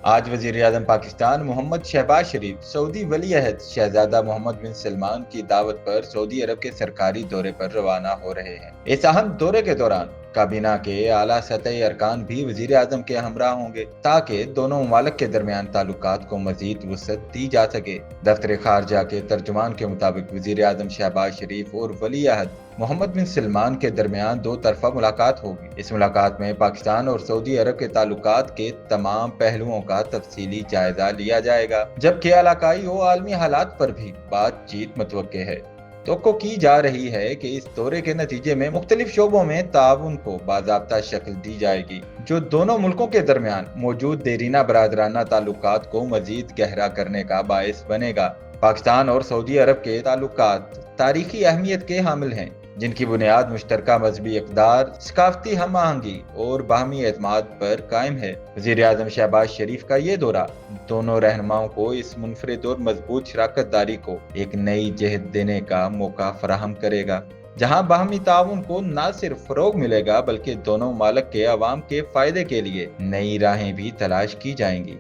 آج وزیر اعظم پاکستان محمد شہباز شریف سعودی ولی عہد شہزادہ محمد بن سلمان کی دعوت پر سعودی عرب کے سرکاری دورے پر روانہ ہو رہے ہیں۔ اس اہم دورے کے دوران کابینہ کے اعلیٰ سطحی ارکان بھی وزیر اعظم کے ہمراہ ہوں گے تاکہ دونوں ممالک کے درمیان تعلقات کو مزید وسعت دی جا سکے۔ دفتر خارجہ کے ترجمان کے مطابق وزیر اعظم شہباز شریف اور ولی عہد محمد بن سلمان کے درمیان دو طرفہ ملاقات ہوگی۔ اس ملاقات میں پاکستان اور سعودی عرب کے تعلقات کے تمام پہلوؤں کا تفصیلی جائزہ لیا جائے گا، جبکہ علاقائی و عالمی حالات پر بھی بات چیت متوقع ہے۔ توقع کی جا رہی ہے کہ اس دورے کے نتیجے میں مختلف شعبوں میں تعاون کو باضابطہ شکل دی جائے گی، جو دونوں ملکوں کے درمیان موجود دیرینہ برادرانہ تعلقات کو مزید گہرا کرنے کا باعث بنے گا۔ پاکستان اور سعودی عرب کے تعلقات تاریخی اہمیت کے حامل ہیں، جن کی بنیاد مشترکہ مذہبی اقدار، ثقافتی ہم آہنگی اور باہمی اعتماد پر قائم ہے۔ وزیر اعظم شہباز شریف کا یہ دورہ دونوں رہنماؤں کو اس منفرد اور مضبوط شراکت داری کو ایک نئی جہت دینے کا موقع فراہم کرے گا، جہاں باہمی تعاون کو نہ صرف فروغ ملے گا بلکہ دونوں ممالک کے عوام کے فائدے کے لیے نئی راہیں بھی تلاش کی جائیں گی۔